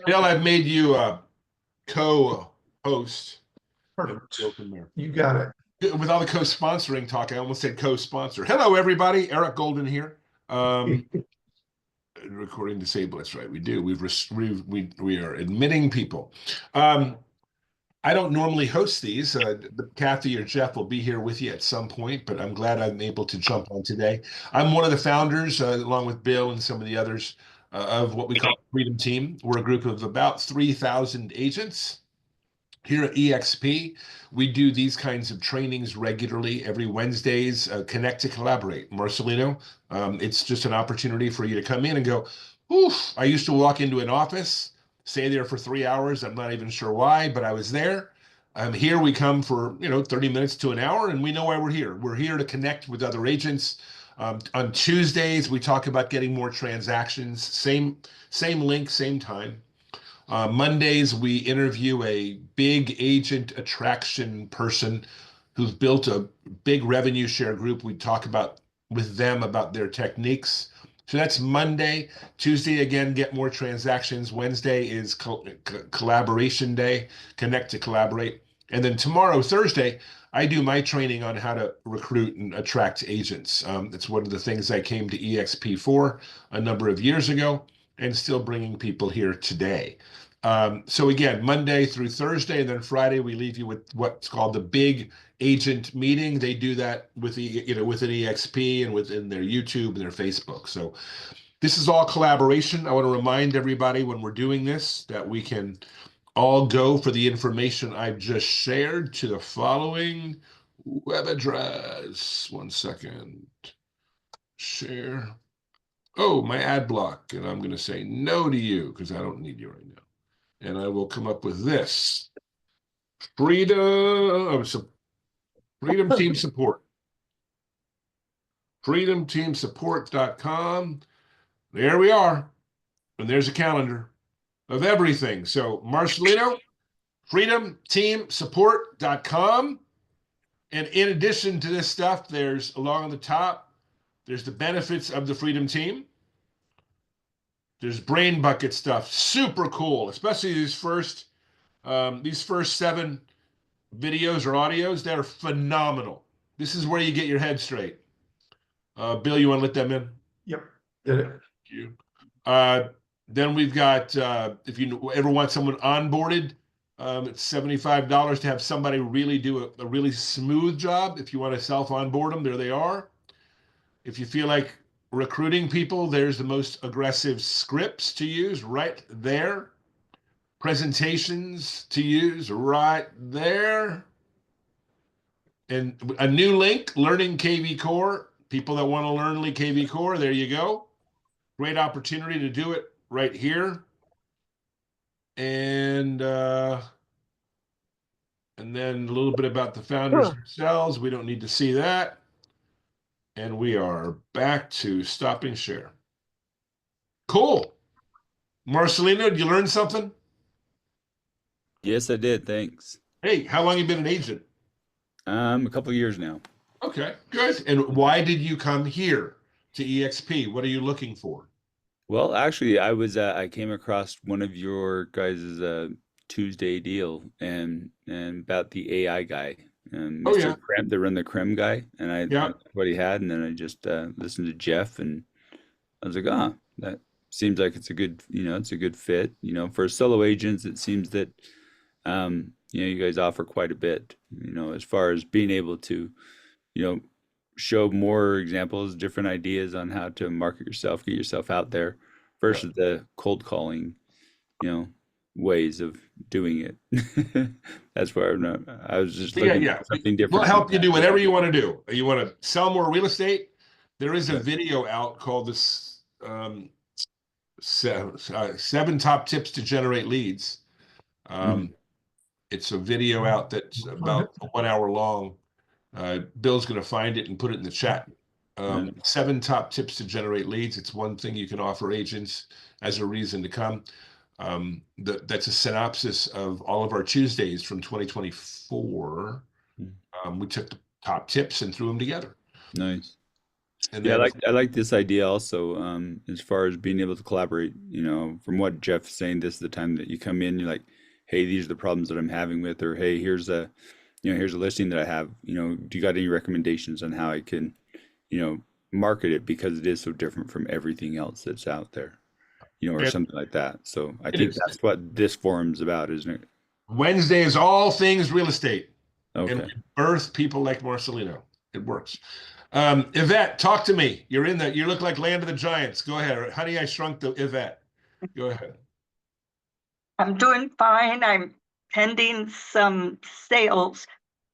Bill, I've made you a co-host. Perfect. Go from there. You got it. With all the co-sponsoring talk, I almost said co-sponsor. Hello, everybody. Eric Golden here. Recording disabled. That's right. We do. We are admitting people. I don't normally host these. Kathy or Jeff will be here with you at some point, but I'm glad I'm able to jump on today. I'm one of the founders, along with Bill and some of the others, of what we call Freedom Team. We're a group of about 3,000 agents. Here at EXP, we do these kinds of trainings regularly every Wednesdays, Connect to Collaborate. Marcelino, it's just an opportunity for you to come in and go, oof, I used to walk into an office, stay there for 3 hours. I'm not even sure why, but I was there. Here we come for 30 minutes to an hour, and we know why we're here. We're here to connect with other agents. On Tuesdays, we talk about getting more transactions. Same link, same time. Mondays, we interview a big agent attraction person who's built a big revenue share group. We talk about with them about their techniques. So that's Monday. Tuesday, again, get more transactions. Wednesday is collaboration day, connect to collaborate. And then tomorrow, Thursday, I do my training on how to recruit and attract agents. It's one of the things I came to EXP for a number of years ago and still bringing people here today. So again, Monday through Thursday, and then Friday we leave you with what's called the big agent meeting. They do that with within EXP and within their YouTube and their Facebook. So this is all collaboration. I want to remind everybody when we're doing this that we can all go for the information I've just shared to the following web address. 1 second. Share. Oh, my ad block. And I'm going to say no to you because I don't need you right now. And I will come up with this. Freedom Team Support. freedomteamsupport.com. There we are. And there's a calendar of everything. So Marcelino, freedomteamsupport.com. And in addition to this stuff, there's along the top, there's the benefits of the Freedom Team. There's brain bucket stuff, super cool, especially these first 7 videos or audios. They're phenomenal. This is where you get your head straight. Bill, you want to let them in? Yep. Did it. Thank you. Then we've got, if you ever want someone onboarded, it's $75 to have somebody really do a really smooth job. If you want to self-onboard them, there they are. If you feel like recruiting people, there's the most aggressive scripts to use right there. Presentations to use right there. And a new link, Learning KV Core. People that want to learn KV Core, there you go. Great opportunity to do it right here. And then a little bit about the founders themselves. We don't need to see that. And we are back to stopping share. Cool. Marcelino, did you learn something? Yes, I did. Thanks. Hey, how long have you been an agent? A couple of years now. Okay, good. And why did you come here to EXP? What are you looking for? Well, actually, I came across one of your guys' Tuesday deal and about the AI guy, Oh, Mr. yeah. Krem, the Run the Krem guy, and I Yeah. liked what he had, and then I just listened to Jeff, and I was like, ah, that seems like it's a good, it's a good fit. For solo agents, it seems that you guys offer quite a bit, as far as being able to, show more examples, different ideas on how to market yourself, get yourself out there versus the cold calling, ways of doing it. That's where I was just looking at something different. We'll help you do whatever you want to do. You want to sell more real estate? There is a video out called this 7 top tips to generate leads. It's a video out that's about 1 hour long. Bill's going to find it and put it in the chat. 7 top tips to generate leads. It's one thing you can offer agents as a reason to come. That's a synopsis of all of our Tuesdays from 2024. We took the top tips and threw them together. Nice. And Yeah, then, I like this idea also, as far as being able to collaborate. You know, from what Jeff's saying, this is the time that you come in, you're like, hey, these are the problems that I'm having with, or hey, here's a, here's a listing that I have. You know, do you got any recommendations on how I can, you know, market it because it is so different from everything else that's out there, or and something like that. So I it think is. that's what this forum's about, isn't it? Wednesday is all things real estate, and Okay. we birth people like Marcelino. It works. Yvette, talk to me. You look like Land of the Giants. Go ahead. Honey, I Shrunk the Yvette. Go ahead. I'm doing fine. I'm pending some sales,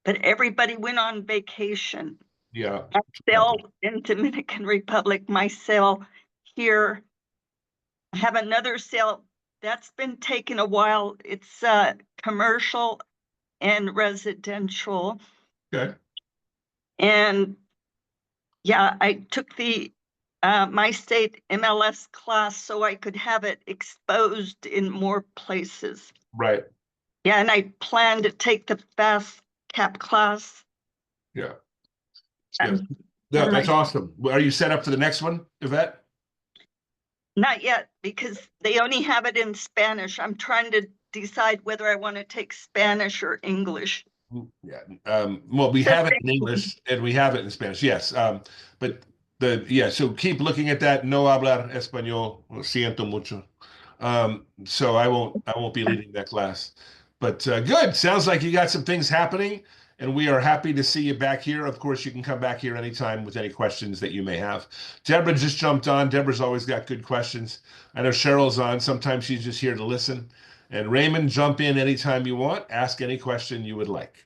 but everybody went on vacation. Yeah. My sale in Dominican Republic, my sale here. I have another sale that's been taking a while. It's commercial and residential. Okay. And yeah, I took the my state MLS class so I could have it exposed in more places. Right. Yeah, and I plan to take the fast cap class. Yeah. Yeah. And No, and that's I awesome. Are you set up for the next one, Yvette? not yet because they only have it in Spanish. I'm trying to decide whether I want to take Spanish or English. Yeah. Well, we The have it in same- English and we have it in Spanish. Yes. But so keep looking at that. No hablar español. Lo siento mucho. So I won't be leading that class. But good. Sounds like you got some things happening, and we are happy to see you back here. Of course, you can come back here anytime with any questions that you may have. Deborah just jumped on. Deborah's always got good questions. I know Cheryl's on. Sometimes she's just here to listen. And Raymond, jump in anytime you want. Ask any question you would like.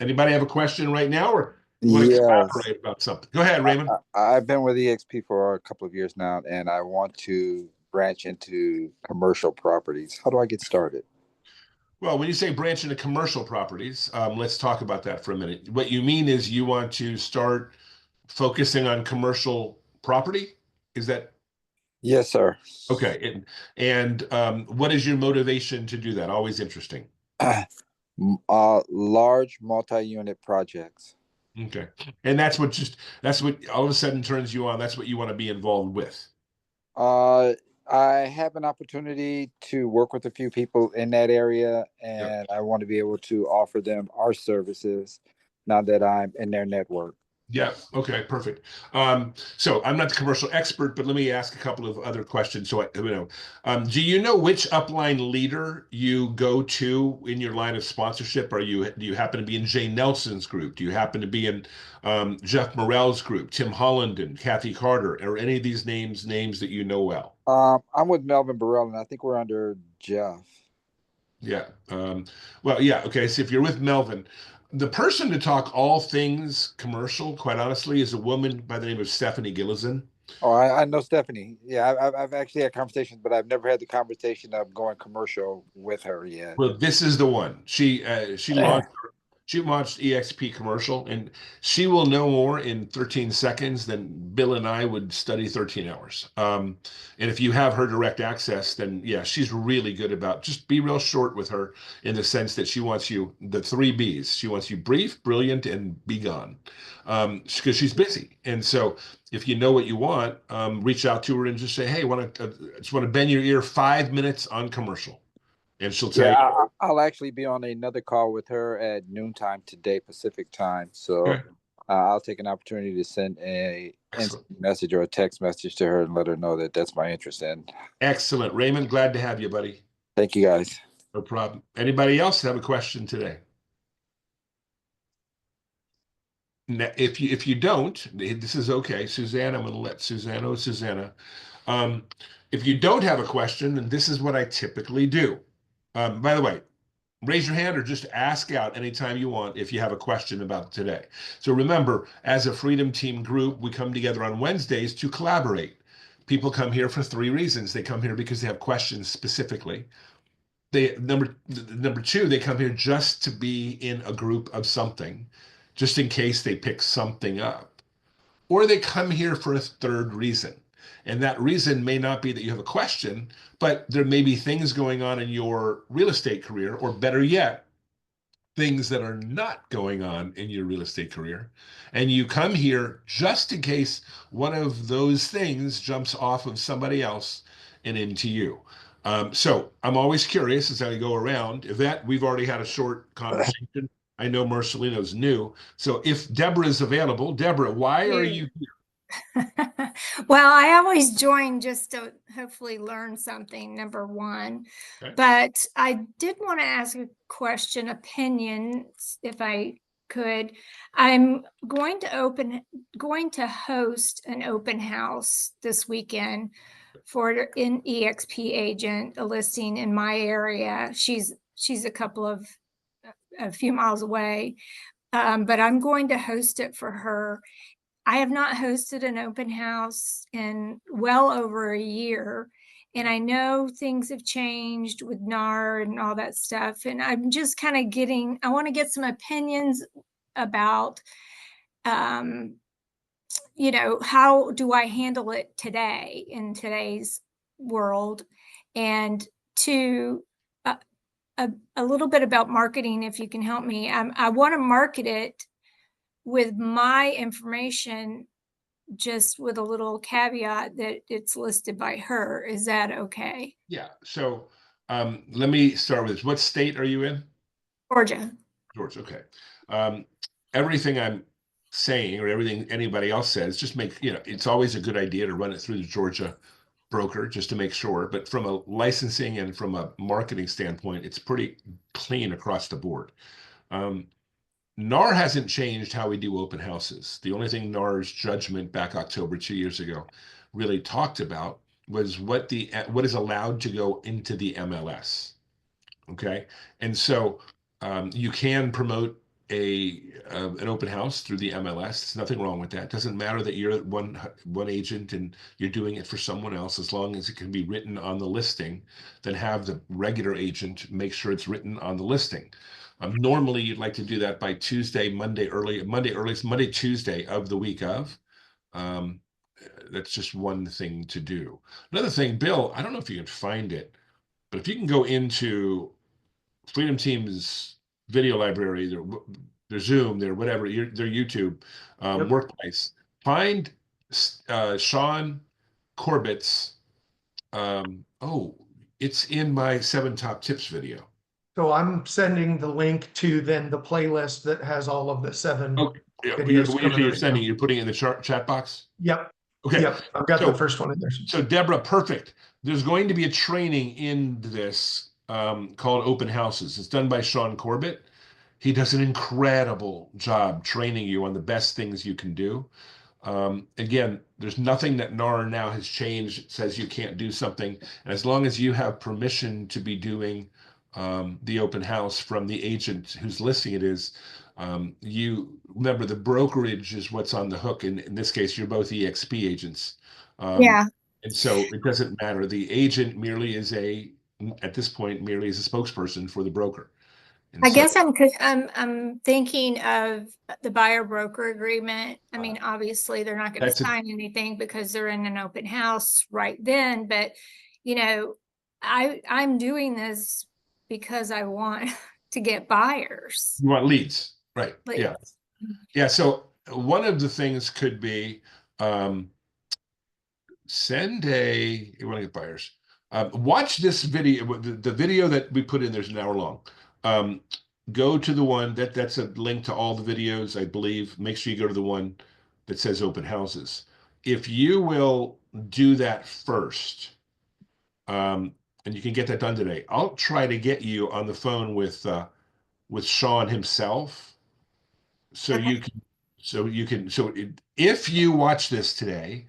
Anybody have a question right now, or you want to Yes, collaborate about something? Go ahead, Raymond. I've been with EXP for a couple of years now, and I want to branch into commercial properties. How do I get started? Well, when you say branch into commercial properties, let's talk about that for a minute. What you mean is you want to start focusing on commercial property? Is that Yes, sir. okay? And what is your motivation to do that? Always interesting. Large multi-unit projects. Okay. And that's what all of a sudden turns you on. That's what you want to be involved with. Uh, I have an opportunity to work with a few people in that area, Yep. and I want to be able to offer them our services now that I'm in their network. Yeah. Okay. Perfect. So I'm not the commercial expert, but let me ask a couple of other questions. So do you know which upline leader you go to in your line of sponsorship? Do you happen to be in Jay Nelson's group? Do you happen to be in Jeff Morrell's group, Tim Holland and Kathy Carter, or any of these names that you know well? I'm with Melvin Burrell, and I think we're under Jeff. Yeah. Well, yeah. Okay. So if you're with Melvin, the person to talk all things commercial, quite honestly, is a woman by the name of Stephanie Gillison. Oh, I know Stephanie. Yeah, I've actually had conversations, but I've never had the conversation of going commercial with her yet. Well, this is the one. She launched EXP commercial, and she will know more in 13 seconds than Bill and I would study 13 hours. And if you have her direct access, then yeah, she's really good about just be real short with her in the sense that she wants you the three B's. She wants you brief, brilliant, and be gone. Because she's busy. And so if you know what you want, reach out to her and just say, hey, just want to bend your ear 5 minutes on commercial. And she'll tell Yeah, you. I'll actually be on another call with her at noontime today, Pacific time. So Okay. I'll take an opportunity to send a Excellent. instant message or a text message to her and let her know that that's my interest in. Excellent. Raymond, glad to have you, buddy. Thank you, guys. No problem. Anybody else have a question today? If you don't, this is okay. Suzanne, I'm going to let Susanna. If you don't have a question, then this is what I typically do. By the way, raise your hand or just ask out anytime you want if you have a question about today. So remember, as a Freedom Team group, we come together on Wednesdays to collaborate. People come here for three reasons. They come here because they have questions specifically. Number two, they come here just to be in a group of something, just in case they pick something up. Or they come here for a third reason. And that reason may not be that you have a question, but there may be things going on in your real estate career, or better yet, things that are not going on in your real estate career. And you come here just in case one of those things jumps off of somebody else and into you. So I'm always curious as I go around. Yvette, we've already had a short conversation. I know Marcelino's new. So if Deborah is available, Deborah, why are you here? Well, I always join just to hopefully learn something, number one. Okay. But I did want to ask a question, opinion, if I could. I'm going to host an open house this weekend for an EXP agent, a listing in my area. She's a few miles away. But I'm going to host it for her. I have not hosted an open house in well over a year. And I know things have changed with NAR and all that stuff. And I'm just kind of I want to get some opinions about, how do I handle it today in today's world? And to a little bit about marketing, if you can help me. I want to market it with my information, just with a little caveat that it's listed by her. Is that okay? Yeah. So let me start with this. What state are you in? Georgia. Georgia. Okay. Everything I'm saying or everything anybody else says, just it's always a good idea to run it through the Georgia broker just to make sure. But from a licensing and from a marketing standpoint, it's pretty clean across the board. NAR hasn't changed how we do open houses. The only thing NAR's judgment back October 2 years ago really talked about was what is allowed to go into the MLS. Okay, and so you can promote an open house through the MLS. There's nothing wrong with that. It doesn't matter that you're one agent and you're doing it for someone else, as long as it can be written on the listing. Then have the regular agent make sure it's written on the listing. Normally, you'd like to do that by Monday, Tuesday of the week of. That's just one thing to do. Another thing, Bill, I don't know if you can find it, but if you can go into Freedom Team's video library, their Zoom, their whatever, their YouTube Yep. workplace, find Sean Corbett's. It's in my 7 top tips video. So I'm sending the link to then the playlist that has all of the 7 Okay. Yeah, videos when coming you're right sending, now. you're putting it in the chat box. Yep, Okay. yep. I've got the first one in there. So Deborah, perfect. There's going to be a training in this called Open Houses. It's done by Sean Corbett. He does an incredible job training you on the best things you can do. Again, there's nothing that NAR now has changed. It says you can't do something. And as long as you have permission to be doing the open house from the agent whose listing it is, you remember the brokerage is what's on the hook. In this case, you're both EXP agents. Yeah. And so it doesn't matter. The agent at this point, merely is a spokesperson for the broker. And I so- guess I'm thinking of the buyer broker agreement. I mean, obviously they're not going to sign anything because they're in an open house right then, but I'm doing this because I want to get buyers. You want leads, right? Leads. Yeah. Yeah. So one of the things could be you want to get buyers. Watch this video. The video that we put in there's an hour long. Go to the one that's a link to all the videos, I believe. Make sure you go to the one that says open houses. If you will do that first, and you can get that done today, I'll try to get you on the phone with Sean himself. So Okay. if you watch this today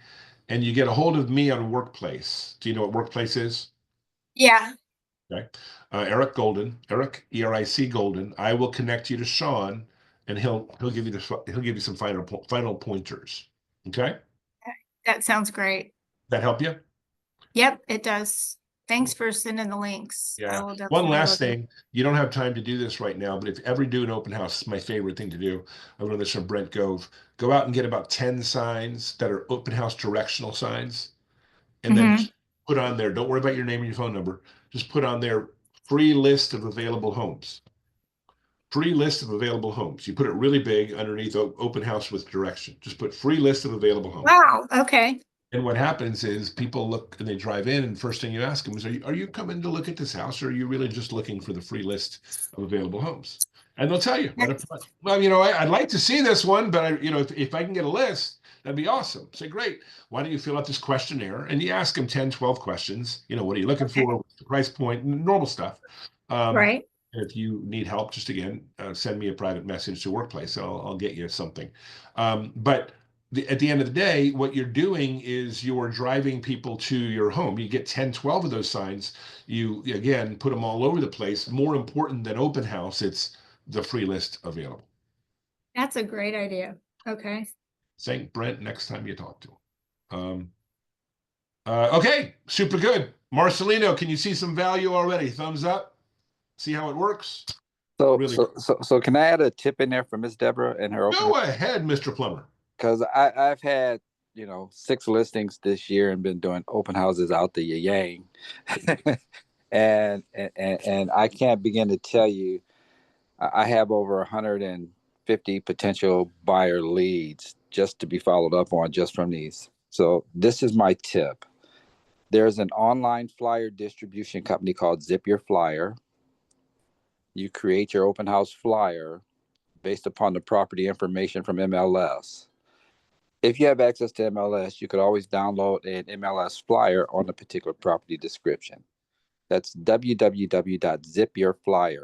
and you get a hold of me on Workplace, do you know what Workplace is? Yeah. Okay. Eric Golden, Eric Golden. I will connect you to Sean, and he'll give you some final pointers. Okay. That sounds great. That help you? Yep, it does. Thanks for sending the links. I Yeah. will One definitely last look at- thing. You don't have time to do this right now, but if you ever do an open house, it's my favorite thing to do. I learned this from Brent Gove. Go out and get about 10 signs that are open house directional signs, and then just put on there. Don't worry about your name and your phone number. Just put on there free list of available homes. free list of available homes. You put it really big underneath open house with direction. Just put free list of available homes. Wow. Okay. And what happens is people look and they drive in, and first thing you ask them is, are you coming to look at this house, or are you really just looking for the free list of available homes? And they'll tell you right up front. Well, I'd like to see this one, but if I can get a list, that'd be awesome. Say, great. Why don't you fill out this questionnaire? And you ask them 10, 12 questions. What are you looking for? What's the price point? Normal stuff. Right. If you need help, just again, send me a private message to Workplace. I'll get you something. But at the end of the day, what you're doing is you're driving people to your home. You get 10, 12 of those signs. You, again, put them all over the place. More important than open house, it's the free list available. That's a great idea. Okay. St. Brent next time you talk to him. Okay, super good. Marcelino, can you see some value already? Thumbs up. See how it works? So, Really so can I add a tip in there for Miss Deborah and her opening? Go ahead, Mr. Plummer. Because I've had 6 listings this year and been doing open houses out the yang, and I can't begin to tell you, I have over 150 potential buyer leads just to be followed up on just from these. So this is my tip. There's an online flyer distribution company called Zip Your Flyer. You create your open house flyer based upon the property information from MLS. If you have access to MLS, you could always download an MLS flyer on a particular property description. That's www.zipyourflyer.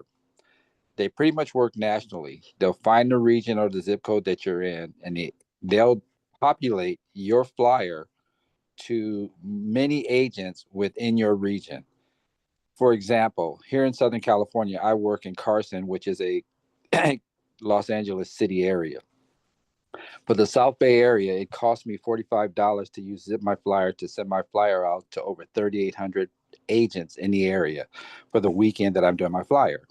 They pretty much work nationally. They'll find the region or the zip code that you're in, and they'll populate your flyer to many agents within your region. For example, here in Southern California, I work in Carson, which is a Los Angeles city area. For the South Bay area, it cost me $45 to use Zip My Flyer to send my flyer out to over 3,800 agents in the area for the weekend that I'm doing my flyer.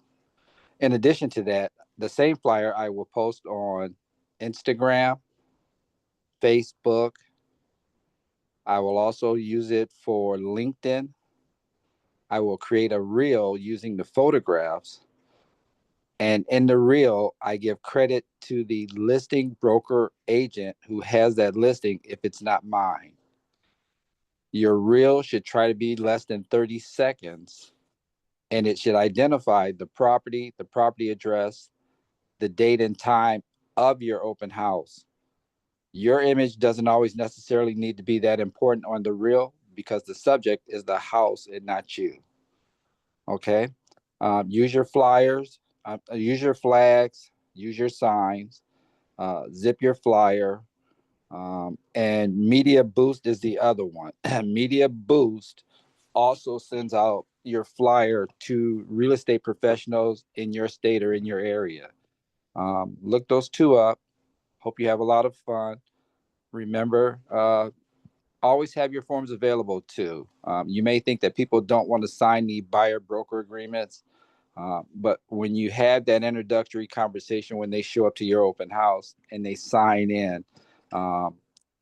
In addition to that, the same flyer I will post on Instagram, Facebook. I will also use it for LinkedIn. I will create a reel using the photographs. And in the reel, I give credit to the listing broker agent who has that listing if it's not mine. Your reel should try to be less than 30 seconds, and it should identify the property address, the date and time of your open house. Your image doesn't always necessarily need to be that important on the reel because the subject is the house and not you. Okay? Use your flyers, use your flags, use your signs, zip your flyer, and Media Boost is the other one. Media Boost also sends out your flyer to real estate professionals in your state or in your area. Look those two up. Hope you have a lot of fun. Remember, always have your forms available too. You may think that people don't want to sign the buyer broker agreements, but when you have that introductory conversation, when they show up to your open house and they sign in,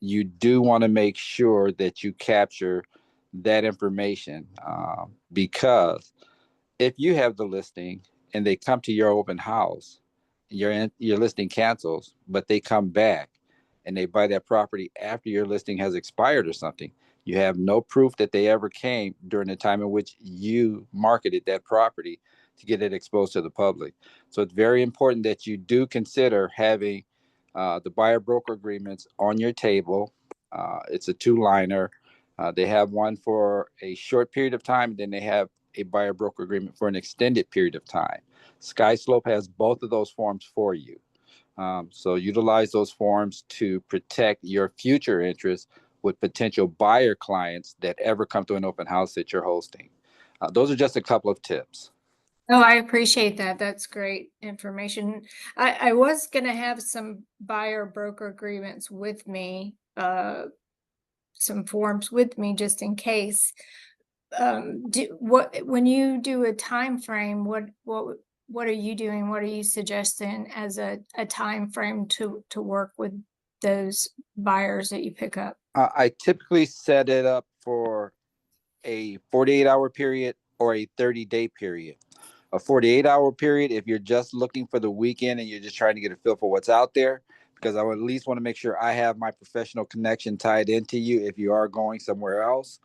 you do want to make sure that you capture that information, because if you have the listing and they come to your open house, your listing cancels, but they come back and they buy that property after your listing has expired or something, you have no proof that they ever came during the time in which you marketed that property to get it exposed to the public. So it's very important that you do consider having the buyer broker agreements on your table. It's a 2-liner. They have one for a short period of time, then they have a buyer broker agreement for an extended period of time. SkySlope has both of those forms for you. So utilize those forms to protect your future interests with potential buyer clients that ever come to an open house that you're hosting. Those are just a couple of tips. Oh, I appreciate that. That's great information. I was gonna have some buyer broker agreements with me, some forms with me just in case. When you do a time frame, what are you doing? What are you suggesting as a time frame to work with those buyers that you pick up? I typically set it up for a 48-hour period or a 30-day period. a 48-hour period if you're just looking for the weekend and you're just trying to get a feel for what's out there, because I would at least want to make sure I have my professional connection tied into you if you are going somewhere else.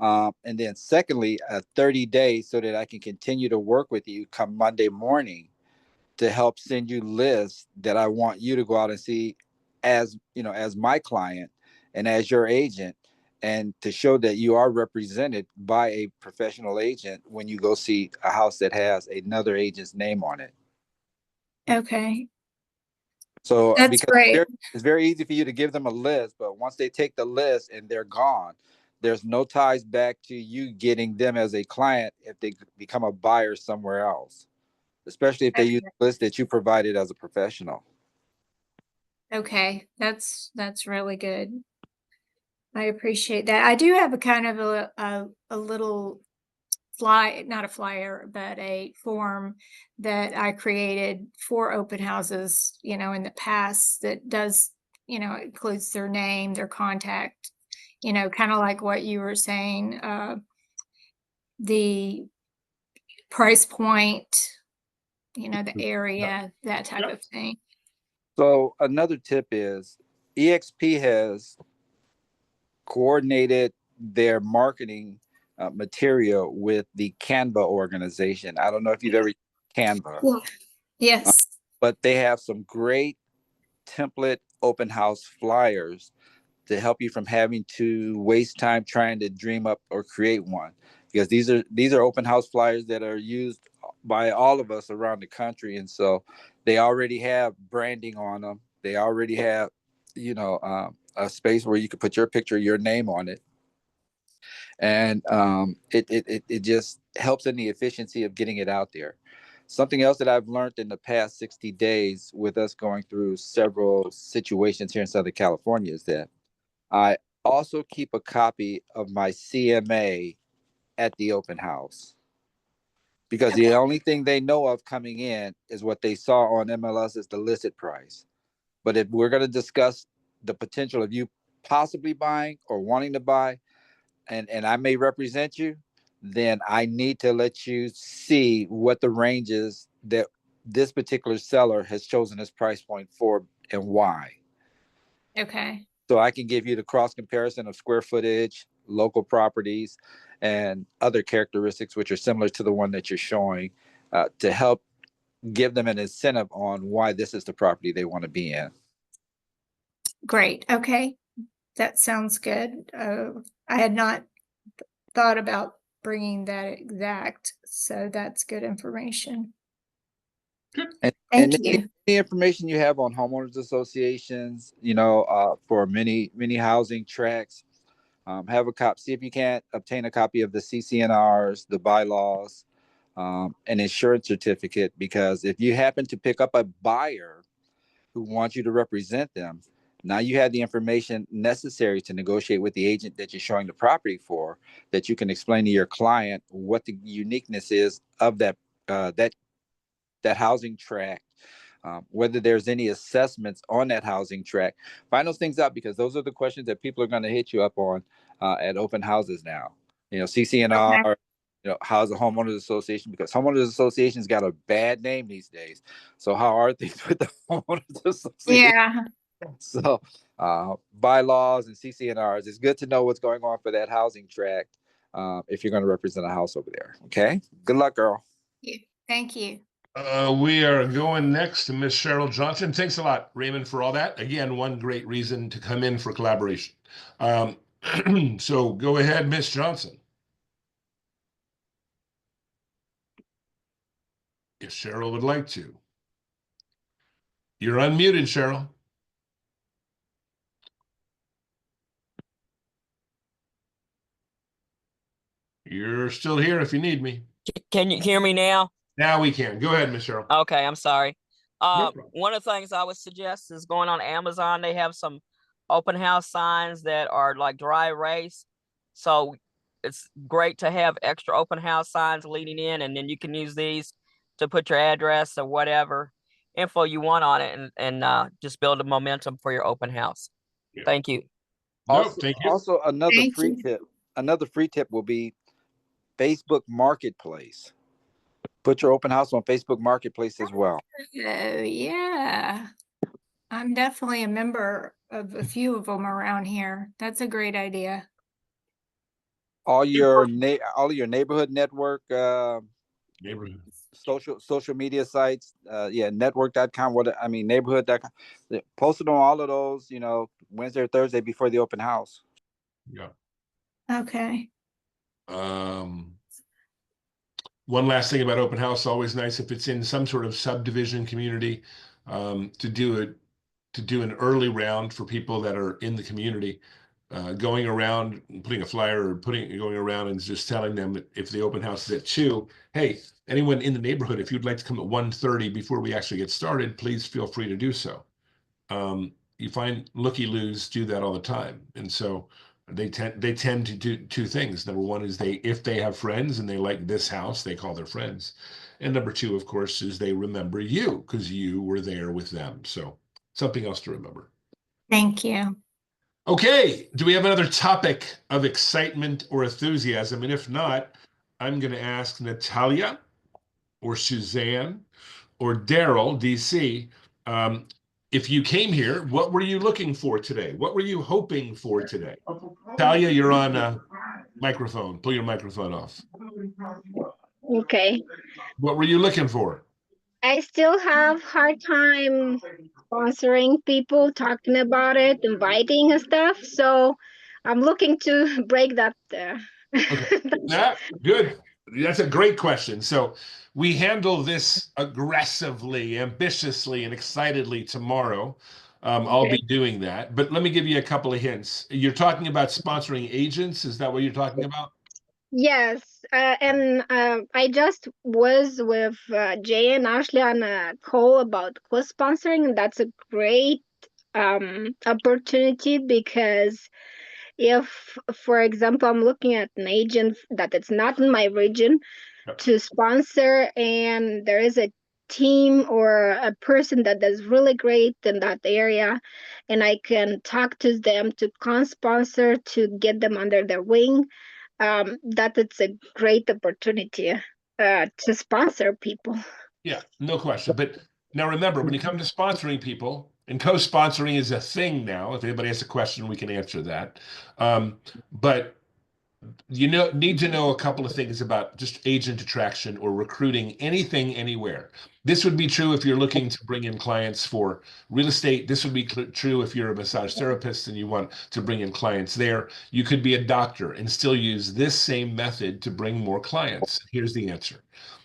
And then secondly, 30 days so that I can continue to work with you come Monday morning to help send you lists that I want you to go out and see as, you know, as my client and as your agent, and to show that you are represented by a professional agent when you go see a house that has another agent's name on it. Okay, So that's because great. it's very easy for you to give them a list, but once they take the list and they're gone, there's no ties back to you getting them as a client if they become a buyer somewhere else, especially if they use the list that you provided as a professional. Okay, that's really good. I appreciate that. I do have a kind of a little not a flyer, but a form that I created for open houses, you know, in the past that does, you know, includes their name, their contact, you know, kind of like what you were saying, the price point, you know, the area, that type of thing. So another tip is EXP has coordinated their marketing material with the Canva organization. I don't know if you've ever used Canva, Yeah. Yes. but they have some great template open house flyers to help you from having to waste time trying to dream up or create one, because these are open house flyers that are used by all of us around the country, and so they already have branding on them. They already have, you know, a space where you can put your picture, your name on it, and it just helps in the efficiency of getting it out there. Something else that I've learned in the past 60 days with us going through several situations here in Southern California is that I also keep a copy of my CMA at the open house, because the only thing they know of coming in is what they saw on MLS as the listed price. But if we're going to discuss the potential of you possibly buying or wanting to buy, and I may represent you, then I need to let you see what the range is that this particular seller has chosen as price point for and why. Okay. So I can give you the cross comparison of square footage, local properties, and other characteristics which are similar to the one that you're showing, to help give them an incentive on why this is the property they want to be in. Great. Okay. That sounds good. I had not thought about bringing that exact, so that's good information. And Thank any you. information you have on homeowners associations, you know, for many housing tracts, have a copy. See if you can't obtain a copy of the CCNRs, the bylaws, an insurance certificate, because if you happen to pick up a buyer who wants you to represent them, now you have the information necessary to negotiate with the agent that you're showing the property for, that you can explain to your client what the uniqueness is of that housing tract, whether there's any assessments on that housing tract. Find those things out, because those are the questions that people are going to hit you up on at open houses now. You know, CCNR, Okay. you know, how's the homeowners association? Because homeowners association's got a bad name these days. So how are things with the homeowners association? Yeah. So bylaws and CCNRs, it's good to know what's going on for that housing tract if you're going to represent a house over there. Okay. Good luck, girl. Thank you. We are going next to Miss Cheryl Johnson. Thanks a lot, Raymond, for all that. Again, one great reason to come in for collaboration. So go ahead, Miss Johnson. If Cheryl would like to. You're unmuted, Cheryl. You're still here if you need me. Can you hear me now? Now we can. Go ahead, Miss Cheryl. Okay, I'm sorry. No problem. One of the things I would suggest is going on Amazon. They have some open house signs that are like dry erase. So it's great to have extra open house signs leading in, and then you can use these to put your address or whatever info you want on it, and just build a momentum for your open house. Yeah. Thank you. No, thank you. Also, another Thank free you. tip. Another free tip will be Facebook Marketplace. Put your open house on Facebook Marketplace as well. Oh, yeah. I'm definitely a member of a few of them around here. That's a great idea. All all your neighborhood network, Neighborhood. social media sites, yeah, network.com, neighborhood.com. Posted on all of those, Wednesday or Thursday before the open house. Yeah. Okay. One last thing about open house, always nice if it's in some sort of subdivision community, to do an early round for people that are in the community, going around, putting a flyer or going around and just telling them that if the open house is at 2, hey, anyone in the neighborhood, if you'd like to come at 1:30 before we actually get started, please feel free to do so. You find looky-loos do that all the time, and so they tend to do two things. Number one is if they have friends and they like this house, they call their friends, and number two, of course, is they remember you because you were there with them. So something else to remember. Thank you. Okay, do we have another topic of excitement or enthusiasm? And if not, I'm going to ask Natalia or Suzanne or Daryl, DC, if you came here, what were you looking for today? What were you hoping for today? Natalia, you're on a microphone. Pull your microphone off. Okay. What were you looking for? I still have hard time sponsoring people, talking about it, inviting and stuff. So I'm looking to break that. Okay. Yeah, good. That's a great question. So we handle this aggressively, ambitiously, and excitedly tomorrow. I'll be doing that. But let me give you a couple of hints. You're talking about sponsoring agents. Is that what you're talking about? Yes, and I just was with Jay and Ashley on a call about co-sponsoring, and that's a great opportunity because if, for example, I'm looking at an agent that it's not in my region Yep. to sponsor, and there is a team or a person that does really great in that area, and I can talk to them to co-sponsor to get them under their wing, that it's a great opportunity to sponsor people. Yeah, no question. But now remember, when you come to sponsoring people, and co-sponsoring is a thing now. If anybody has a question, we can answer that. But you need to know a couple of things about just agent attraction or recruiting anything anywhere. This would be true if you're looking to bring in clients for real estate. This would be true if you're a massage therapist and you want to bring in clients there. You could be a doctor and still use this same method to bring more clients. Here's the answer.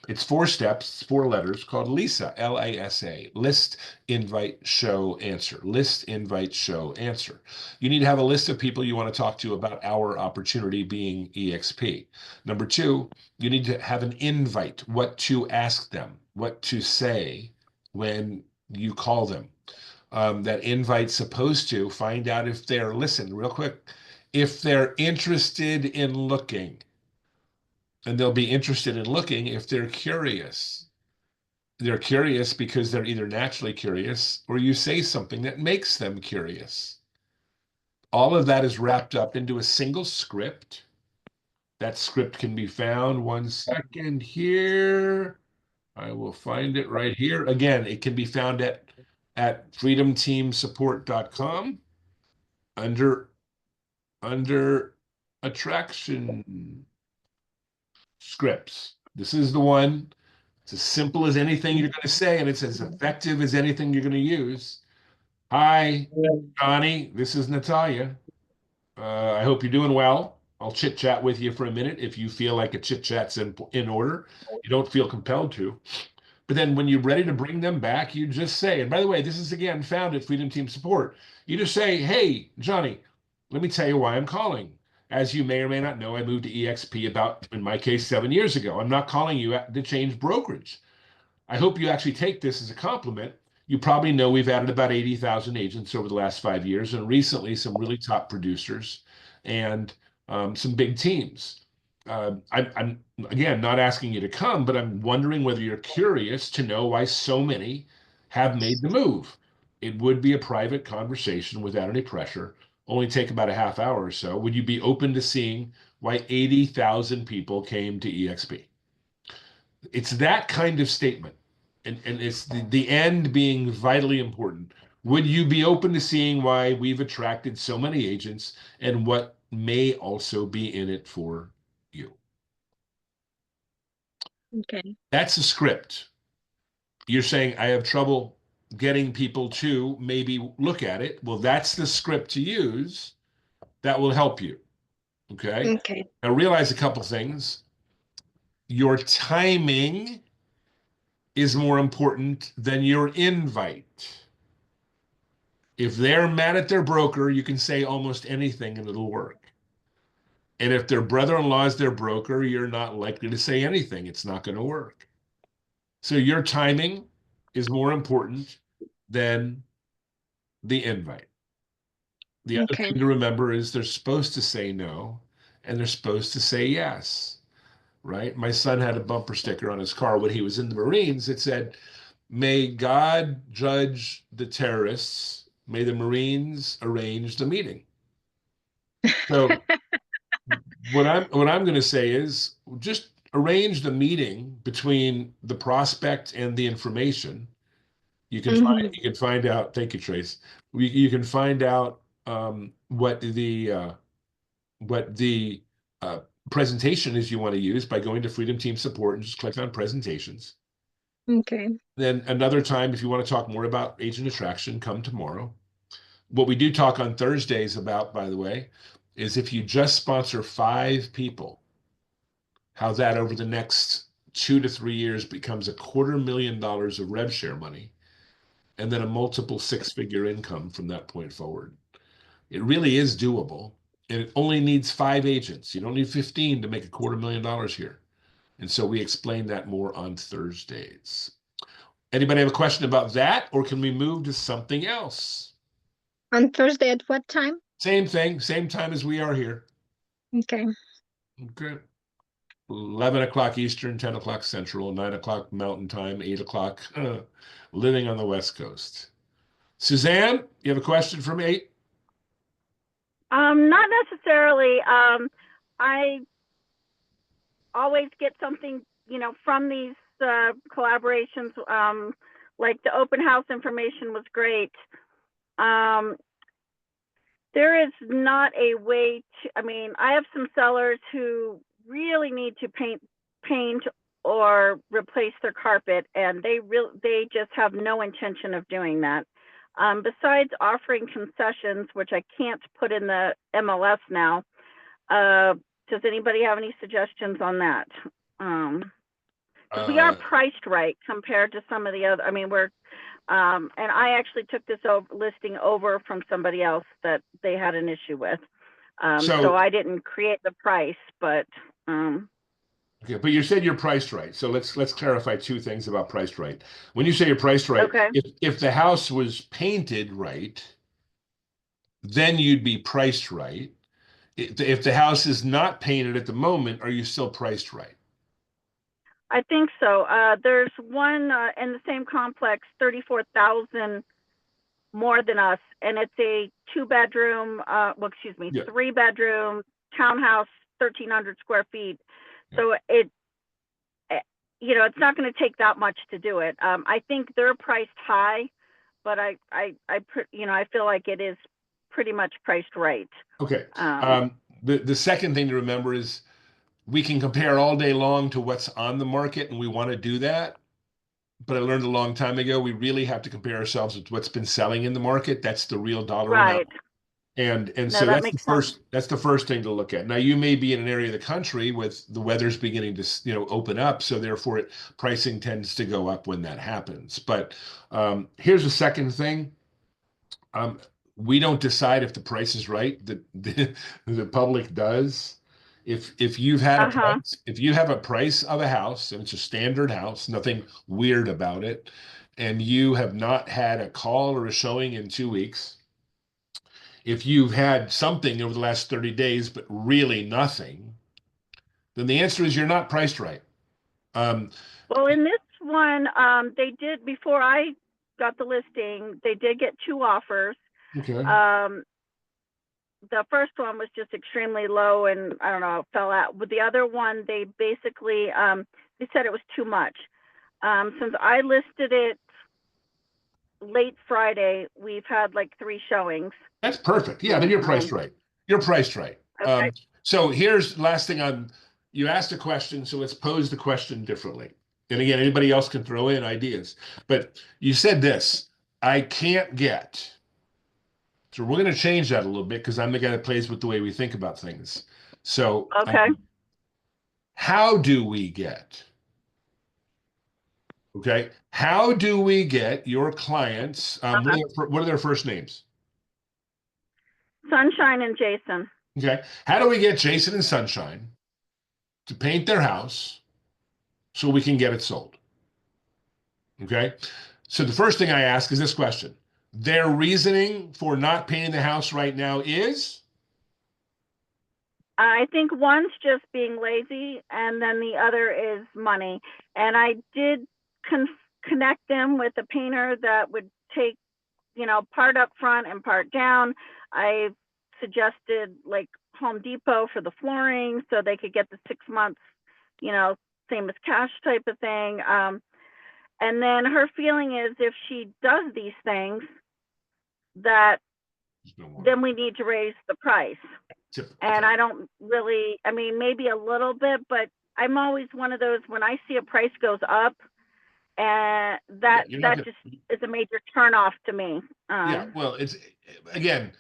It's 4 steps, 4 letters called LISA, LISA, list, invite, show, answer. List, invite, show, answer. You need to have a list of people you want to talk to about our opportunity being EXP. Number 2, you need to have an invite, what to ask them, what to say when you call them. That invite's supposed to find out if they're, listen, real quick, if they're interested in looking. And they'll be interested in looking if they're curious. They're curious because they're either naturally curious or you say something that makes them curious. All of that is wrapped up into a single script. That script can be found, 1 second here. I will find it right here. Again, it can be found at freedomteamsupport.com under attraction scripts. This is the one. It's as simple as anything you're going to say, and it's as effective as anything you're going to use. Hi, Johnny. This is Natalia. I hope you're doing well. I'll chit chat with you for a minute if you feel like a chit chat's in order. You don't feel compelled to. But then when you're ready to bring them back, you just say, and by the way, this is again found at Freedom Team Support. You just say, hey, Johnny, let me tell you why I'm calling. As you may or may not know, I moved to EXP about, in my case, 7 years ago. I'm not calling you to change brokerage. I hope you actually take this as a compliment. You probably know we've added about 80,000 agents over the last 5 years, and recently some really top producers and some big teams. I'm again not asking you to come, but I'm wondering whether you're curious to know why so many have made the move. It would be a private conversation without any pressure, only take about a half hour or so. Would you be open to seeing why 80,000 people came to EXP? It's that kind of statement. And it's the end being vitally important. Would you be open to seeing why we've attracted so many agents and what may also be in it for you? Okay. That's a script. You're saying, I have trouble getting people to maybe look at it. Well, that's the script to use that will help you. Okay. Okay. Now, realize a couple things. Your timing is more important than your invite. If they're mad at their broker, you can say almost anything and it'll work. And if their brother-in-law is their broker, you're not likely to say anything. It's not going to work. So your timing is more important than the invite. The other Okay. thing to remember is they're supposed to say no and they're supposed to say yes, right? My son had a bumper sticker on his car when he was in the Marines. It said, may God judge the terrorists. May the Marines arrange the meeting. So what I'm going to say is just arrange the meeting between the prospect and the information. Mhm. You can find out. Thank you, Trace. You can find out what the uh, presentation is you want to use by going to Freedom Team Support and just click on presentations. Okay. Then another time, if you want to talk more about agent attraction, come tomorrow. What we do talk on Thursdays about, by the way, is if you just sponsor 5 people, how that over the next 2 to 3 years becomes $250,000 of rev share money, and then a multiple 6-figure income from that point forward. It really is doable, and it only needs 5 agents. You don't need 15 to make $250,000 here. And so we explain that more on Thursdays. Anybody have a question about that, or can we move to something else? On Thursday at what time? Same thing, same time as we are here. Okay. Okay. 11 o'clock Eastern, 10 o'clock Central, 9 o'clock Mountain Time, 8 o'clock living on the West Coast. Suzanne, you have a question for me? Not necessarily. I always get something, from these collaborations. Like the open house information was great. There is not a way to, I have some sellers who really need to paint or replace their carpet, and they just have no intention of doing that. Besides offering concessions, which I can't put in the MLS now, does anybody have any suggestions on that? 'Cause we are priced right compared to some of the other, we're, and I actually took this listing over from somebody else that they had an issue with. So I didn't create the price, but, okay, but you said you're priced right. So let's clarify 2 things about priced right. When you say you're priced right, okay. if the house was painted right, then you'd be priced right. If the house is not painted at the moment, are you still priced right? I think so. There's one in the same complex, 34,000 more than us, and it's a 2-bedroom, Yeah. 3-bedroom townhouse, 1,300 square feet. Yeah. So it's not going to take that much to do it. I think they're priced high, but I feel like it is pretty much priced right. Okay. The second thing to remember is we can compare all day long to what's on the market, and we want to do that. But I learned a long time ago, we really have to compare ourselves with what's been selling in the market. That's the real dollar amount. Right. And No, so that that's the makes sense. first thing to look at. Now you may be in an area of the country with the weather's beginning to open up, so therefore pricing tends to go up when that happens. But here's the second thing. We don't decide if the price is right. The public does. If you've had a Uh-huh. price, if you have a price of a house and it's a standard house, nothing weird about it, and you have not had a call or a showing in 2 weeks, if you've had something over the last 30 days but really nothing, then the answer is you're not priced right. Well, in this one, they did, before I got the listing, they did get 2 offers. Okay. The first one was just extremely low and I don't know, fell out. With the other one, they basically they said it was too much. Since I listed it late Friday, we've had like 3 showings. That's perfect. Yeah, then you're priced right. You're priced right. Okay. So here's last thing you asked a question, so let's pose the question differently. And again, anybody else can throw in ideas. But you said this, I can't get. So we're going to change that a little bit because I'm the guy that plays with the way we think about things. So Okay. how do we get? Okay. How do we get your clients? What are their first names? Sunshine and Jason. Okay. How do we get Jason and Sunshine to paint their house so we can get it sold? Okay. So the first thing I ask is this question. Their reasoning for not painting the house right now is? I think one's just being lazy, and then the other is money. And I did connect them with a painter that would take, part up front and part down. I suggested like Home Depot for the flooring so they could get the 6 months, same as cash type of thing. And then her feeling is if she does these things, that then we need to raise the price. And I don't really, maybe a little bit, but I'm always one of those, when I see a price goes up, and that just is a major turnoff to me. Yeah, well, it's again,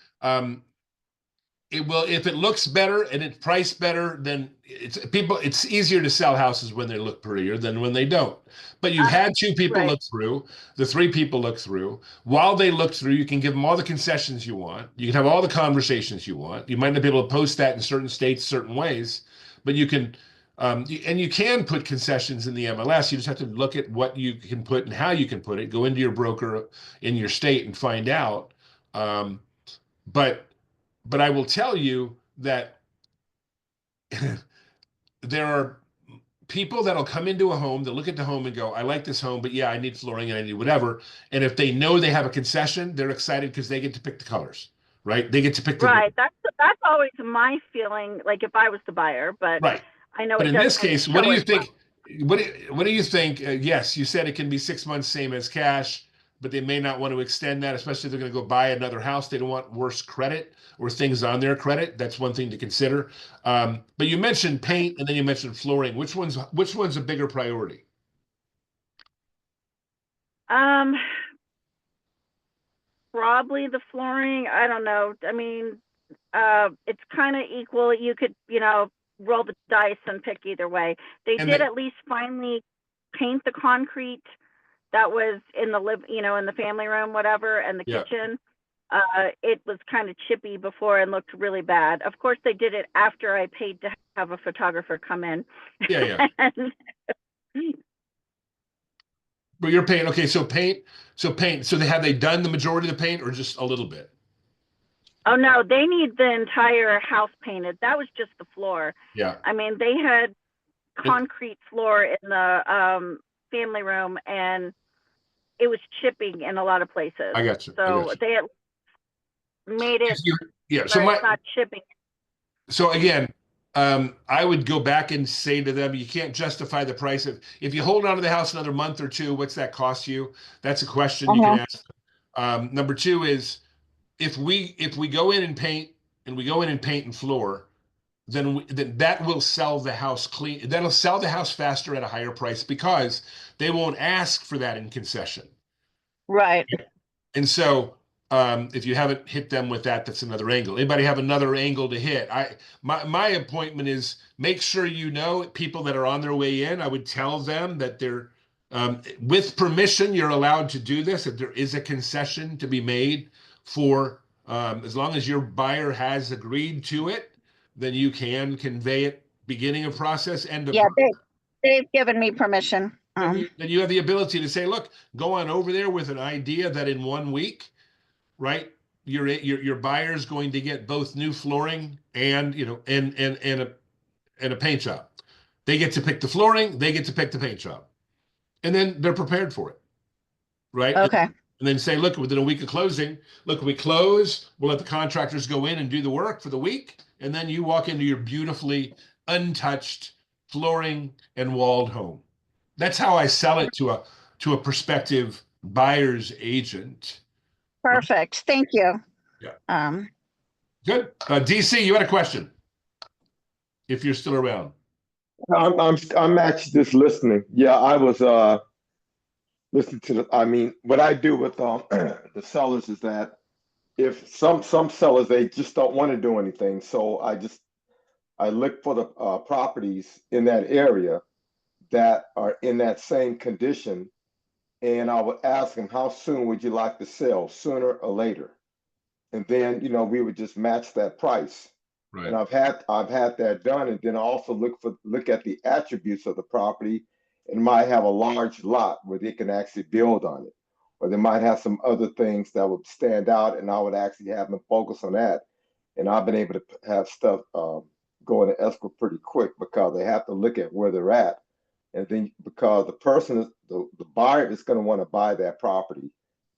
it will, if it looks better and it's priced better, then it's easier to sell houses when they look prettier than when they don't. But you've had 2 people Right. look through, the 3 people look through. While they look through, you can give them all the concessions you want. You can have all the conversations you want. You might not be able to post that in certain states, certain ways, but you can, and you can put concessions in the MLS. You just have to look at what you can put and how you can put it. Go into your broker in your state and find out. But I will tell you that there are people that'll come into a home, they'll look at the home and go, I like this home, but yeah, I need flooring and I need whatever. And if they know they have a concession, they're excited because they get to pick the colors, right? They get to pick the Right. That's always my feeling, like if I was the buyer, but right. I know But it in this doesn't case, what do show you as think? What do you think? Yes, you said it can be 6 months, same as cash, but they may not want to extend that, especially if they're going to go buy another house. They don't want worse credit or things on their credit. That's one thing to consider. But you mentioned paint and then you mentioned flooring. Which one's a bigger priority? Probably the flooring. I don't know. It's kind of equal. You could, roll the dice and pick either way. They did at least finally paint the concrete that was in the in the family room, whatever, and the kitchen. It was kind of chippy before and looked really bad. Of course, they did it after I paid to have a photographer come in. Yeah. But you're paint. Okay, so paint. So have they done the majority of the paint or just a little bit? Oh no, they need the entire house painted. That was just the floor. Yeah. They had concrete floor in the family room, and it was chipping in a lot of places. I got you. So they had made it. So it's not chipping. So again, I would go back and say to them, you can't justify the price of, if you hold on to the house another month or 2, what's that cost you? That's a question you can ask. Number 2 is, if we go in and paint and floor, then that will sell the house clean. That'll sell the house faster at a higher price because they won't ask for that in concession. Right. And so if you haven't hit them with that, that's another angle. Anybody have another angle to hit? My appointment is make sure people that are on their way in. I would tell them that they're with permission, you're allowed to do this. If there is a concession to be made for as long as your buyer has agreed to it, then you can convey it beginning of process, end of process. They've given me permission. Then you have the ability to say, look, go on over there with an idea that in 1 week, right, your buyer's going to get both new flooring and and a paint job. They get to pick the flooring, they get to pick the paint job, and then they're prepared for it, right? Okay. And then say, look, within a week of closing, look, we close, we'll let the contractors go in and do the work for the week, and then you walk into your beautifully untouched flooring and walled home. That's how I sell it to a prospective buyer's agent. Perfect. Thank you. Yeah. Um, Good. DC, you had a question. If you're still around. I'm actually just listening. Yeah, I was listening to the. I mean, what I do with the sellers is that if some sellers they just don't want to do anything, so I look for the properties in that area that are in that same condition, and I would ask them how soon would you like to sell, sooner or later, and then we would just match that price. Right. And I've had that done, and then I also look at the attributes of the property, and might have a large lot where they can actually build on it, or they might have some other things that would stand out, and I would actually have them focus on that. And I've been able to have stuff go into escrow pretty quick because they have to look at where they're at, and then because the person is the buyer is going to want to buy that property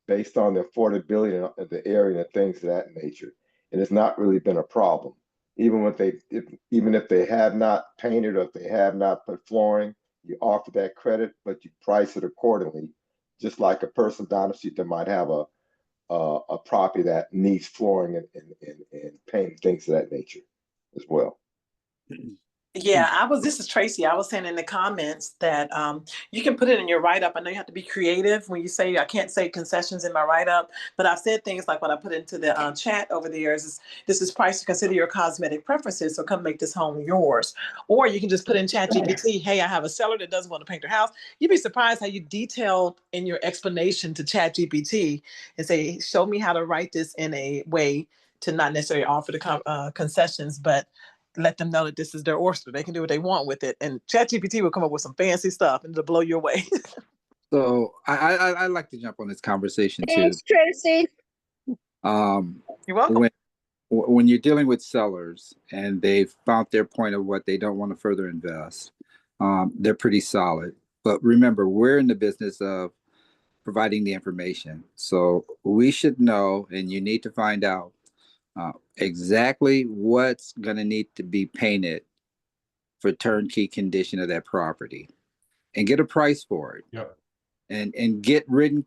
based on the affordability of the area and things of that nature, and it's not really been a problem even even if they have not painted or if they have not put flooring, you offer that credit, but you price it accordingly. Just like a person down the street that might have a property that needs flooring and paint, things of that nature as well. Yeah, this is Tracy. I was saying in the comments that you can put it in your write-up. I know you have to be creative when you say, I can't say concessions in my write-up, but I've said things like what I put into the chat over the years this is price to consider your cosmetic preferences, so come make this home yours. Or you can just put in chat GPT, hey, I have a seller that doesn't want to paint their house. You'd be surprised how you detailed in your explanation to chat GPT and say, show me how to write this in a way to not necessarily offer the concessions, but let them know that this is their oyster. They can do what they want with it. And ChatGPT will come up with some fancy stuff and it'll blow your way. So I like to jump on this conversation too. Thanks, Tracy. You're welcome. When you're dealing with sellers and they've found their point of what they don't want to further invest, they're pretty solid. But remember, we're in the business of providing the information. So we should know, and you need to find out exactly what's going to need to be painted for turnkey condition of that property, and get a price for it. Yep. And get written,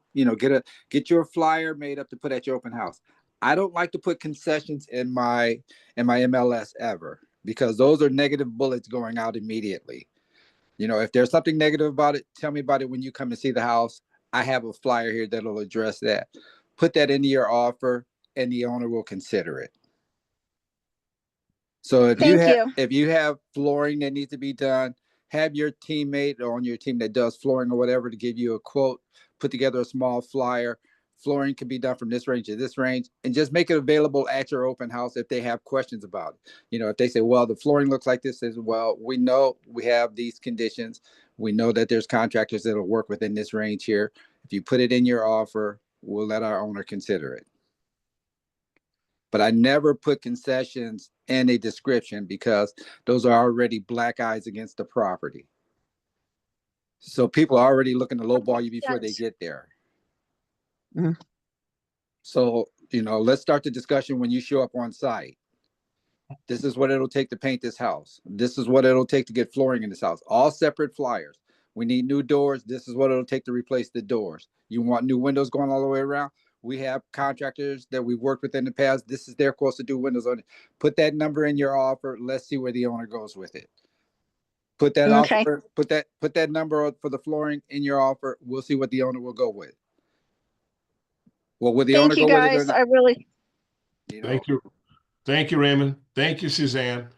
get your flyer made up to put at your open house. I don't like to put concessions in my MLS ever, because those are negative bullets going out immediately. If there's something negative about it, tell me about it when you come and see the house. I have a flyer here that'll address that. Put that into your offer, and the owner will consider it. So if you have flooring that needs to be done, have your teammate on your team that does flooring or whatever to give you a quote, put together a small flyer. Flooring can be done from this range to this range, and just make it available at your open house if they have questions about it. If they say, well, the flooring looks like this, as well, we know we have these conditions. We know that there's contractors that'll work within this range here. If you put it in your offer, we'll let our owner consider it. But I never put concessions in a description, because those are already black eyes against the property. So people are already looking to lowball you before they get there. Mm-hmm. So, let's start the discussion when you show up on site. This is what it'll take to paint this house. This is what it'll take to get flooring in this house. All separate flyers. We need new doors. This is what it'll take to replace the doors. You want new windows going all the way around? We have contractors that we've worked with in the past. This is their cost to do windows on it. Put that number in your offer. Let's see where the owner goes with it. Put that offer, put that number for the flooring in your offer. We'll see what the owner will go with. Well, will the owner go with it or not? I really Thank you. Thank you, Raymond. Thank you, Suzanne.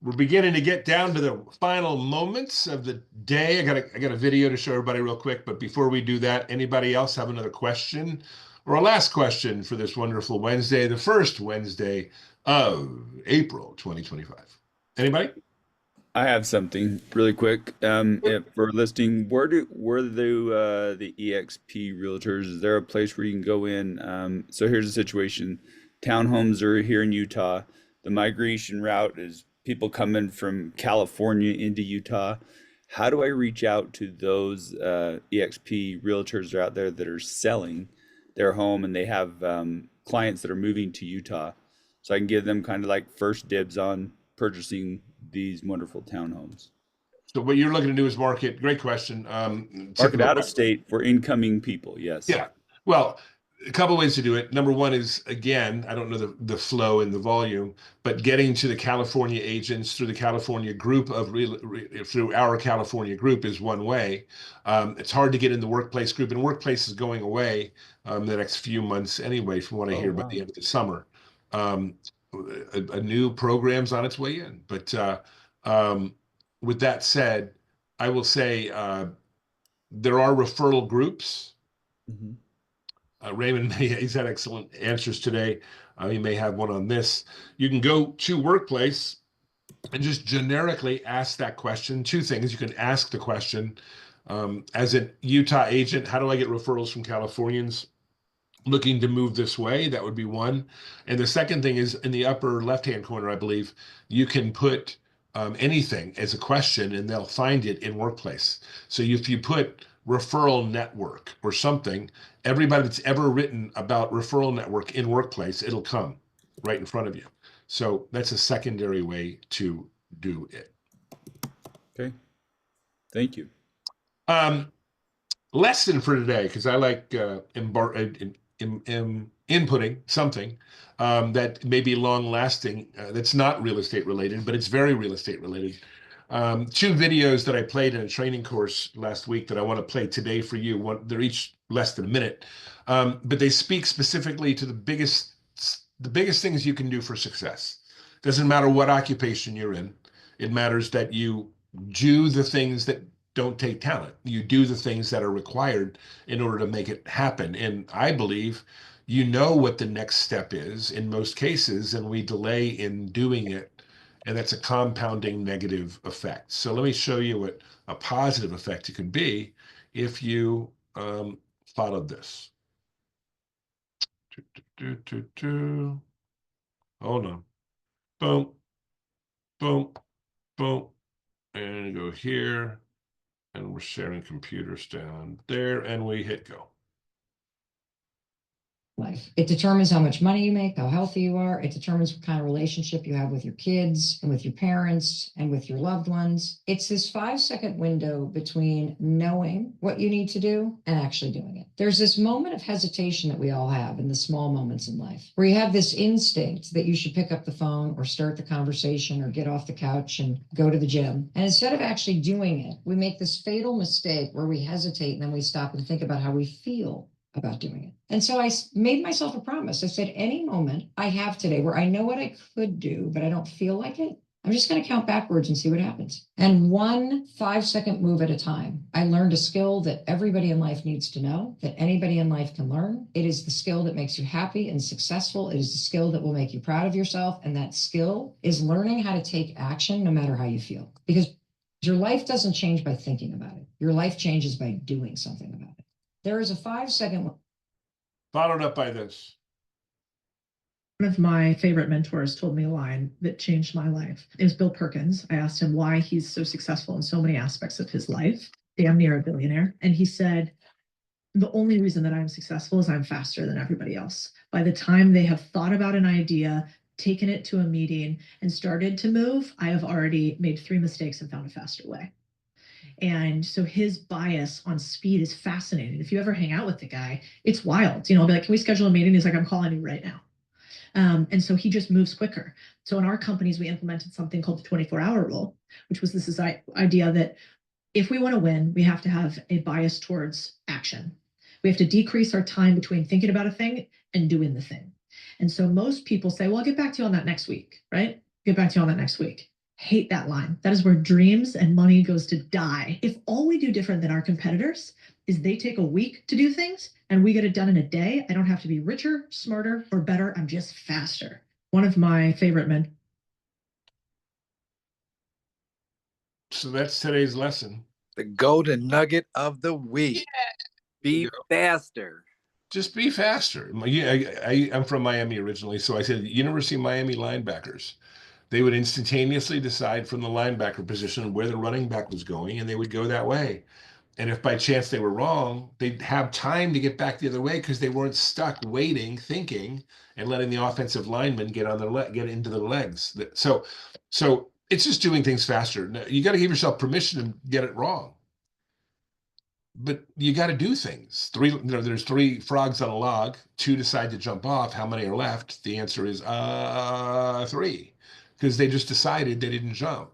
We're beginning to get down to the final moments of the day. I got a video to show everybody real quick, but before we do that, anybody else have another question or a last question for this wonderful Wednesday, the first Wednesday of April 2025? Anybody? I have something really quick. For listing, where do the EXP realtors, is there a place where you can go in? So here's the situation. Townhomes are here in Utah. The migration route is people coming from California into Utah. How do I reach out to those EXP realtors that are out there that are selling their home and they have clients that are moving to Utah, so I can give them kind of like first dibs on purchasing these wonderful townhomes? So what you're looking to do is market. Great question. Market Typical- out of state for incoming people. Yes. Yeah. Well, a couple ways to do it. Number one is, again, I don't know the flow and the volume, but getting to the California agents through the California group of through our California group is one way. It's hard to get in the workplace group, and workplace is going away the next few months anyway, from what I hear by the end of the summer. A new program's on its way in. But with that said, I will say there are referral groups. Mhm. Raymond, he's had excellent answers today. He may have one on this. You can go to Workplace and just generically ask that question. Two things. You can ask the question, as a Utah agent, how do I get referrals from Californians looking to move this way? That would be one. And the second thing is in the upper left-hand corner, I believe, you can put anything as a question and they'll find it in Workplace. So if you put referral network or something, everybody that's ever written about referral network in Workplace, it'll come right in front of you. So that's a secondary way to do it. Okay. Thank you. Lesson for today, because I like inputting something that may be long lasting, that's not real estate related, but it's very real estate related. Two videos that I played in a training course last week that I want to play today for you. They're each less than a minute, but they speak specifically to the biggest things you can do for success. Doesn't matter what occupation you're in. It matters that you do the things that don't take talent. You do the things that are required in order to make it happen. And I believe you know what the next step is in most cases, and we delay in doing it. And that's a compounding negative effect. So let me show you what a positive effect it can be if you followed this. Hold on. Boom, boom, boom. And go here. And we're sharing computers down there, and we hit go. Life. It determines how much money you make, how healthy you are. It determines what kind of relationship you have with your kids and with your parents and with your loved ones. It's this 5-second window between knowing what you need to do and actually doing it. There's this moment of hesitation that we all have in the small moments in life where you have this instinct that you should pick up the phone or start the conversation or get off the couch and go to the gym. And instead of actually doing it, we make this fatal mistake where we hesitate and then we stop and think about how we feel about doing it. And so I made myself a promise. I said, any moment I have today where I know what I could do, but I don't feel like it, I'm just going to count backwards and see what happens. And one 5-second move at a time, I learned a skill that everybody in life needs to know, that anybody in life can learn. It is the skill that makes you happy and successful. It is the skill that will make you proud of yourself. And that skill is learning how to take action no matter how you feel. Because your life doesn't change by thinking about it. Your life changes by doing something about it. There is a 5-second one. Followed up by this. One of my favorite mentors told me a line that changed my life. It was Bill Perkins. I asked him why he's so successful in so many aspects of his life, damn near a billionaire. And he said, the only reason that I'm successful is I'm faster than everybody else. By the time they have thought about an idea, taken it to a meeting, and started to move, I have already made 3 mistakes and found a faster way. And so his bias on speed is fascinating. If you ever hang out with the guy, it's wild. I'll be like, can we schedule a meeting? He's like, I'm calling you right now. And so he just moves quicker. So in our companies, we implemented something called the 24-hour rule, which was this idea that if we want to win, we have to have a bias towards action. We have to decrease our time between thinking about a thing and doing the thing. And so most people say, well, I'll get back to you on that next week, right? Get back to you on that next week. Hate that line. That is where dreams and money goes to die. If all we do different than our competitors is they take a week to do things and we get it done in a day, I don't have to be richer, smarter, or better. I'm just faster. One of my favorite men. So that's today's lesson. The golden nugget of the week. Be faster. Just be faster. I'm from Miami originally, so I said University of Miami linebackers. They would instantaneously decide from the linebacker position where the running back was going, and they would go that way. And if by chance they were wrong, they'd have time to get back the other way because they weren't stuck waiting, thinking, and letting the offensive lineman get into their legs. So It's just doing things faster. Now, you got to give yourself permission to get it wrong. But you got to do things. There's 3 frogs on a log. 2 decide to jump off. How many are left? The answer is 3, because they just decided they didn't jump.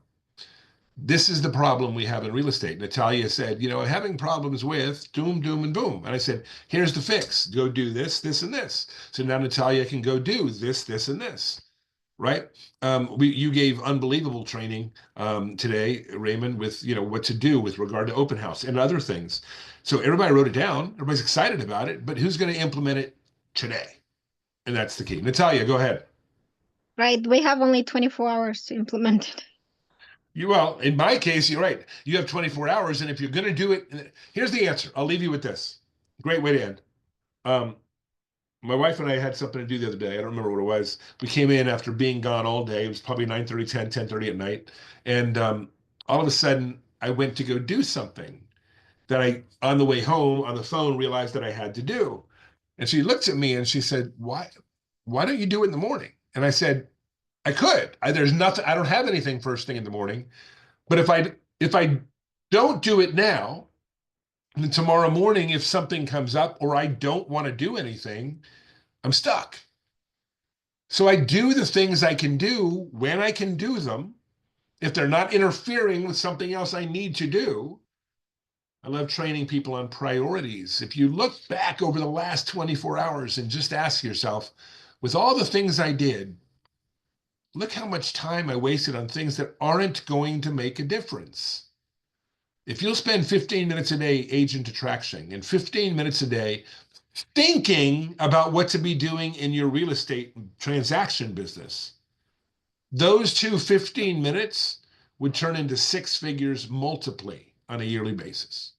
This is the problem we have in real estate. Natalia said, I'm having problems with doom, doom, and boom. And I said, here's the fix. Go do this, this, and this. So now Natalia can go do this, this, and this. Right? You gave unbelievable training today, Raymond, with what to do with regard to open house and other things. So everybody wrote it down. Everybody's excited about it, but who's going to implement it today? And that's the key. Natalia, go ahead. Right. We have only 24 hours to implement it. Well, in my case, you're right. You have 24 hours, and if you're going to do it, here's the answer. I'll leave you with this. Great way to end. My wife and I had something to do the other day. I don't remember what it was. We came in after being gone all day. It was probably 9:30, 10:30 at night. And all of a sudden, I went to go do something that I, on the way home, on the phone, realized that I had to do. And she looked at me and she said, why don't you do it in the morning? And I said, I could. There's nothing. I don't have anything first thing in the morning. But if I don't do it now, then tomorrow morning, if something comes up or I don't want to do anything, I'm stuck. So I do the things I can do when I can do them. If they're not interfering with something else I need to do. I love training people on priorities. If you look back over the last 24 hours and just ask yourself, with all the things I did, look how much time I wasted on things that aren't going to make a difference. If you'll spend 15 minutes a day agent attraction and 15 minutes a day thinking about what to be doing in your real estate transaction business, those 15 minutes would turn into 6 figures multiply on a yearly basis.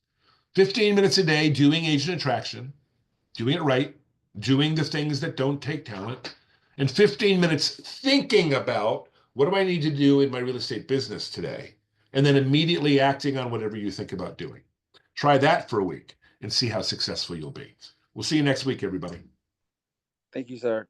15 minutes a day doing agent attraction, doing it right, doing the things that don't take talent, and 15 minutes thinking about what do I need to do in my real estate business today, and then immediately acting on whatever you think about doing. Try that for a week and see how successful you'll be. We'll see you next week, everybody. Thank you, sir.